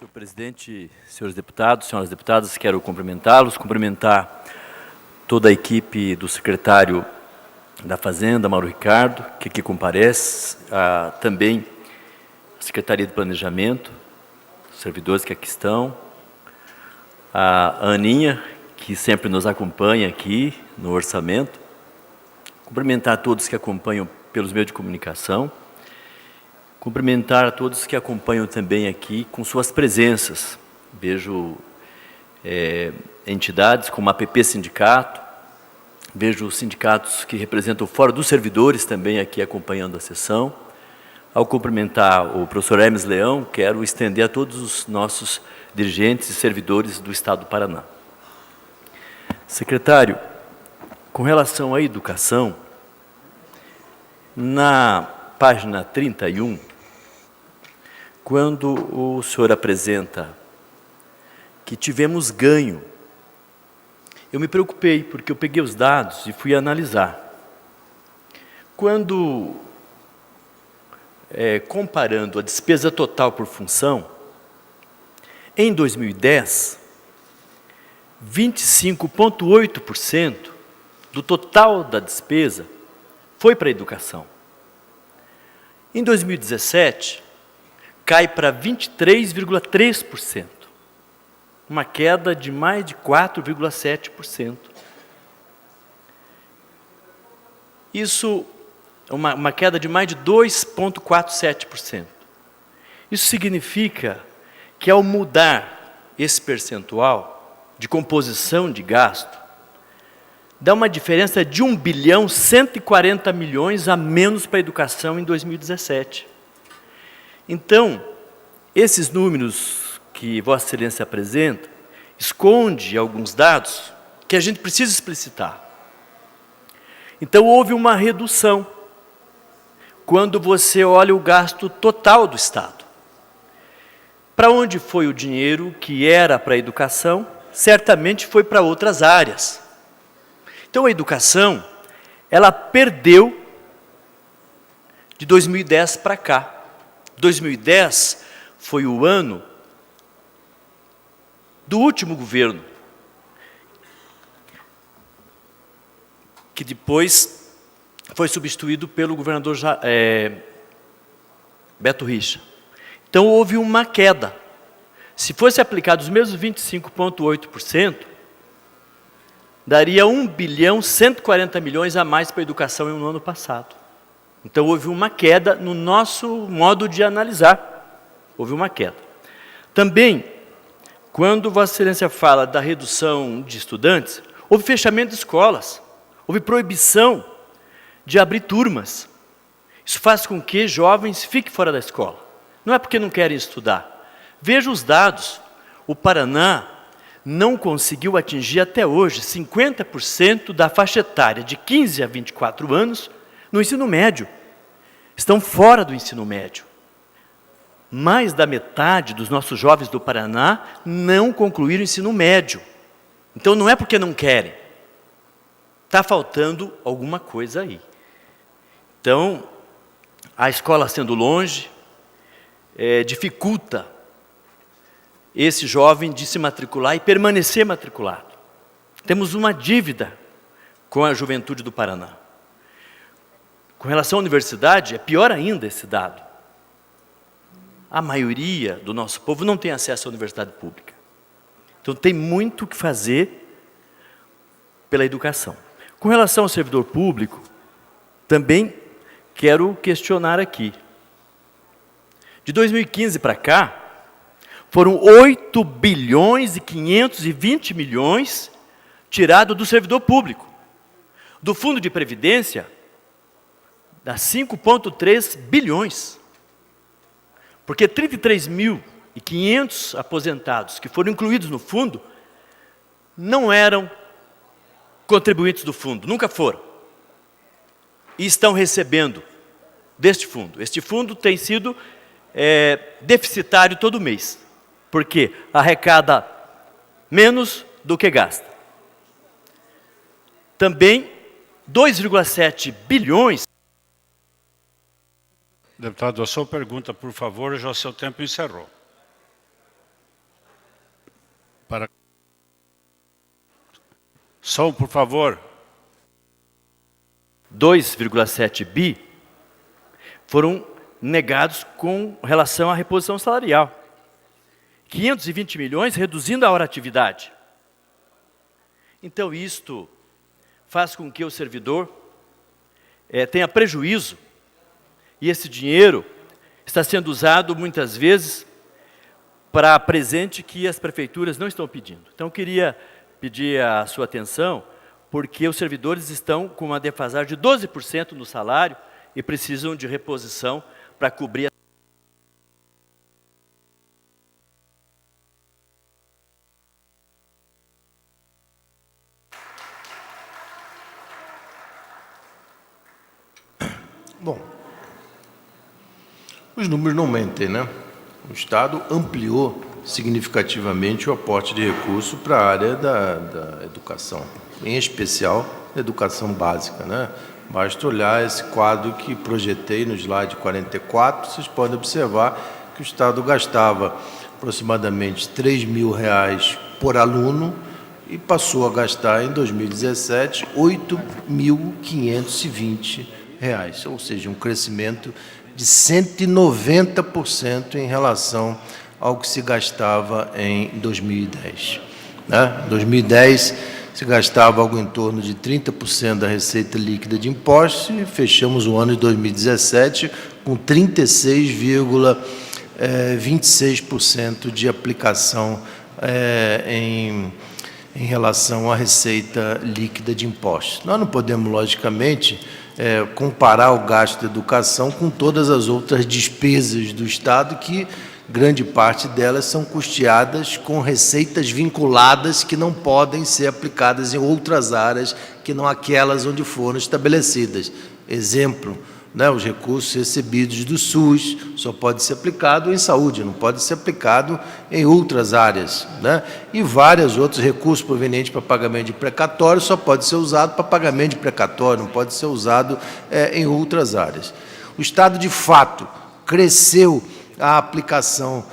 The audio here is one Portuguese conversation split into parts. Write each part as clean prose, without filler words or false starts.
Senhor presidente, senhores deputados, senhoras deputadas, quero cumprimentá-los, cumprimentar toda a equipe do secretário da Fazenda, Mauro Ricardo, que aqui comparece, também a Secretaria de Planejamento, os servidores que aqui estão, a Aninha, que sempre nos acompanha aqui no orçamento, cumprimentar a todos que acompanham pelos meios de comunicação, cumprimentar a todos que acompanham também aqui com suas presenças. Vejo entidades como a APP Sindicato, vejo os sindicatos que representam o Fórum dos Servidores também aqui acompanhando a sessão. Ao cumprimentar o professor Hermes Leão, quero estender a todos os nossos dirigentes e servidores do Estado do Paraná. Secretário, com relação à educação, na página 31, quando o senhor apresenta que tivemos ganho, eu me preocupei, porque eu peguei os dados e fui analisar. Quando, comparando a despesa total por função, em 2010, 25,8% do total da despesa foi para a educação. Em 2017, cai para 23,3%, uma queda de mais de 4,7%. Isso é uma queda de mais de 2,47%. Isso significa que, ao mudar esse percentual de composição de gasto, dá uma diferença de 1.140 bilhões a menos para a educação em 2017. Então, esses números que Vossa Excelência apresenta, esconde alguns dados que a gente precisa explicitar. Então, houve uma redução quando você olha o gasto total do Estado. Para onde foi o dinheiro que era para a educação? Certamente foi para outras áreas. Então, a educação, ela perdeu de 2010 para cá. 2010 foi o ano do último governo, que depois foi substituído pelo governador Beto Richa. Então, houve uma queda. Se fosse aplicado os mesmos 25,8%, daria 1.140 bilhões a mais para a educação no ano passado. Então, houve uma queda no nosso modo de analisar. Houve uma queda. Também, quando Vossa Excelência fala da redução de estudantes, houve fechamento de escolas, houve proibição de abrir turmas. Isso faz com que jovens fiquem fora da escola. Não é porque não querem estudar. Veja os dados. O Paraná não conseguiu atingir até hoje 50% da faixa etária de 15 a 24 anos no ensino médio. Estão fora do ensino médio. Mais da metade dos nossos jovens do Paraná não concluíram o ensino médio. Então, não é porque não querem. Está faltando alguma coisa aí. Então, a escola sendo longe, dificulta esse jovem de se matricular e permanecer matriculado. Temos uma dívida com a juventude do Paraná. Com relação à universidade, é pior ainda esse dado. A maioria do nosso povo não tem acesso à universidade pública. Então, tem muito o que fazer pela educação. Com relação ao servidor público, também quero questionar aqui. De 2015 para cá, foram 8 bilhões e 520 milhões tirados do servidor público. Do Fundo de Previdência, dá 5,3 bilhões. Porque 33.500 aposentados que foram incluídos no fundo não eram contribuintes do fundo, nunca foram. E estão recebendo deste fundo. Este fundo tem sido deficitário todo mês, porque arrecada menos do que gasta. Também 2,7 bilhões. Deputado, a sua pergunta, por favor, já o seu tempo encerrou. Som, por favor. 2,7 bi foram negados com relação à reposição salarial. 520 milhões reduzindo a hora-atividade. Então, isto faz com que o servidor tenha prejuízo, e esse dinheiro está sendo usado, muitas vezes, para presente que as prefeituras não estão pedindo. Então, eu queria pedir a sua atenção, porque os servidores estão com uma defasagem de 12% no salário e precisam de reposição para cobrir. Bom, os números não mentem, né? O Estado ampliou significativamente o aporte de recursos para a área da educação, em especial a educação básica, né? Basta olhar esse quadro que projetei no slide 44, vocês podem observar que o Estado gastava aproximadamente R$3.000 por aluno e passou a gastar, em 2017, R$8.520, ou seja, um crescimento de 190% em relação ao que se gastava em 2010. Em 2010, se gastava algo em torno de 30% da receita líquida de impostos e fechamos o ano de 2017 com 36,26% de aplicação em relação à receita líquida de impostos. Nós não podemos, logicamente, comparar o gasto de educação com todas as outras despesas do Estado, que grande parte delas são custeadas com receitas vinculadas que não podem ser aplicadas em outras áreas que não aquelas onde foram estabelecidas. Exemplo, né, os recursos recebidos do SUS só pode ser aplicado em saúde, não pode ser aplicado em outras áreas, né? E vários outros recursos provenientes para pagamento de precatório só pode ser usado para pagamento de precatório, não pode ser usado em outras áreas. O Estado, de fato, cresceu a aplicação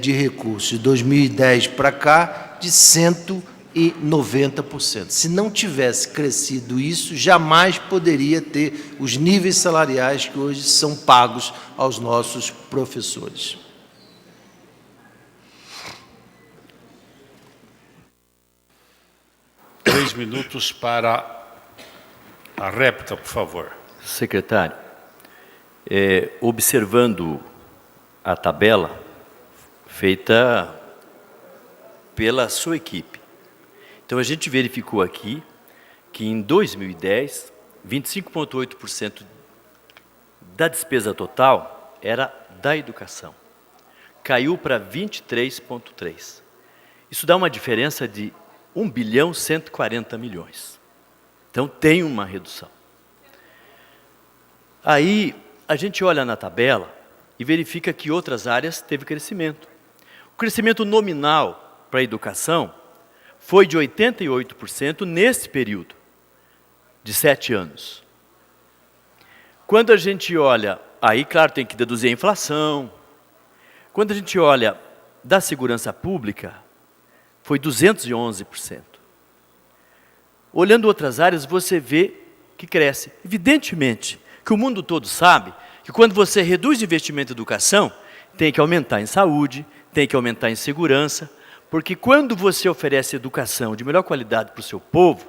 de recursos de 2010 para cá de 190%. Se não tivesse crescido isso, jamais poderia ter os níveis salariais que hoje são pagos aos nossos professores. Três minutos para a réplica, por favor. Secretário, observando a tabela feita pela sua equipe, então a gente verificou aqui que em 2010, 25,8% da despesa total era da educação. Caiu para 23,3%. Isso dá uma diferença de 1.140 bilhões. Então tem uma redução. Aí a gente olha na tabela e verifica que outras áreas teve crescimento. O crescimento nominal para a educação foi de 88% nesse período de 7 anos. Quando a gente olha, aí claro tem que deduzir a inflação, quando a gente olha da segurança pública, foi 211%. Olhando outras áreas, você vê que cresce. Evidentemente que o mundo todo sabe que quando você reduz o investimento em educação, tem que aumentar em saúde, tem que aumentar em segurança, porque quando você oferece educação de melhor qualidade para o seu povo,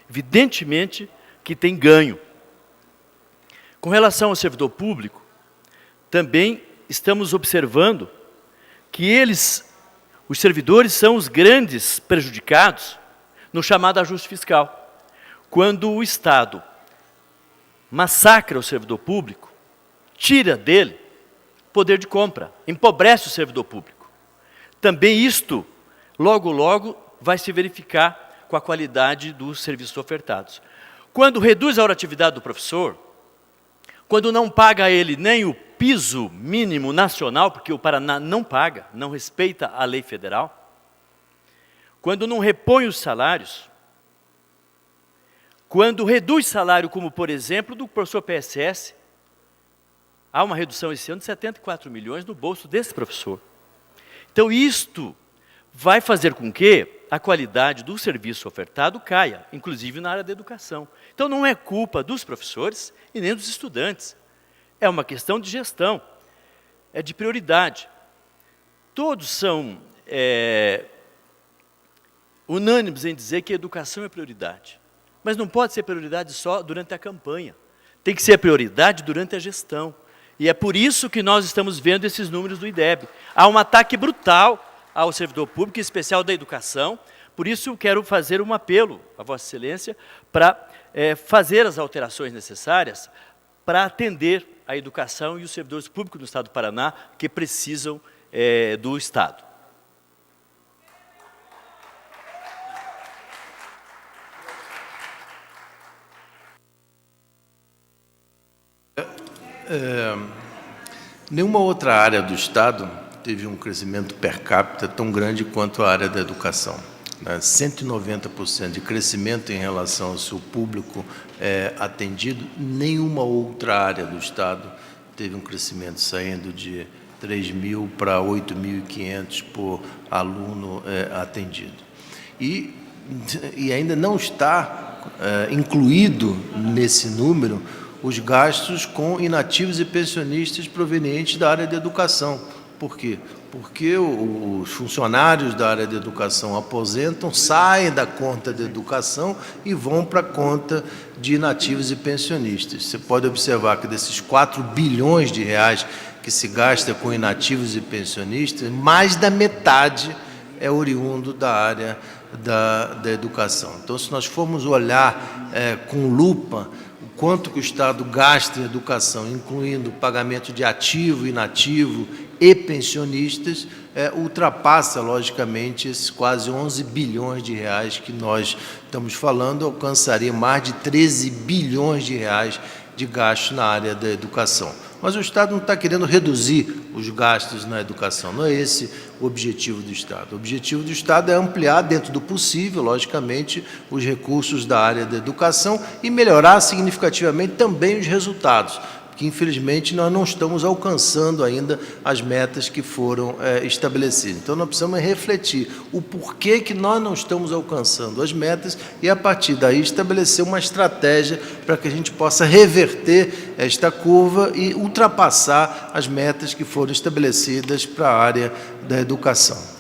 evidentemente que tem ganho. Com relação ao servidor público, também estamos observando que os servidores são os grandes prejudicados no chamado ajuste fiscal. Quando o Estado massacra o servidor público, tira dele poder de compra, empobrece o servidor público. Também isto, logo, logo, vai se verificar com a qualidade dos serviços ofertados. Quando reduz a hora-atividade do professor, quando não paga a ele nem o piso mínimo nacional, porque o Paraná não paga, não respeita a lei federal, quando não repõe os salários, quando reduz salário, como por exemplo do professor PSS, há uma redução esse ano de 74 milhões no bolso desse professor. Então isto vai fazer com que a qualidade do serviço ofertado caia, inclusive na área da educação. Então, não é culpa dos professores e nem dos estudantes. É uma questão de gestão, é de prioridade. Todos são unânimes em dizer que a educação é prioridade. Mas não pode ser prioridade só durante a campanha. Tem que ser prioridade durante a gestão. E é por isso que nós estamos vendo esses números do IDEB. Há um ataque brutal ao servidor público, em especial da educação. Por isso, eu quero fazer um apelo a Vossa Excelência para fazer as alterações necessárias para atender a educação e os servidores públicos do Estado do Paraná que precisam do Estado. Nenhuma outra área do Estado teve um crescimento per capita tão grande quanto a área da educação. 190% de crescimento em relação ao seu público atendido. Nenhuma outra área do Estado teve um crescimento saindo de 3.000 para 8.500 por aluno atendido. E ainda não está incluído nesse número os gastos com inativos e pensionistas provenientes da área da educação. Por quê? Porque os funcionários da área da educação aposentam, saem da conta da educação e vão para a conta de inativos e pensionistas. Você pode observar que desses 4 bilhões de reais que se gasta com inativos e pensionistas, mais da metade é oriundo da área da educação. Então, se nós formos olhar com lupa quanto que o Estado gasta em educação, incluindo o pagamento de ativo, inativo e pensionistas, ultrapassa, logicamente, esses quase 11 bilhões de reais que nós estamos falando, alcançaria mais de 13 bilhões de reais de gastos na área da educação. Mas o Estado não está querendo reduzir os gastos na educação, não é esse o objetivo do Estado. O objetivo do Estado é ampliar, dentro do possível, logicamente, os recursos da área da educação e melhorar significativamente também os resultados, que infelizmente nós não estamos alcançando ainda as metas que foram estabelecidas. Então nós precisamos refletir o porquê que nós não estamos alcançando as metas e a partir daí estabelecer uma estratégia para que a gente possa reverter esta curva e ultrapassar as metas que foram estabelecidas para a área da educação.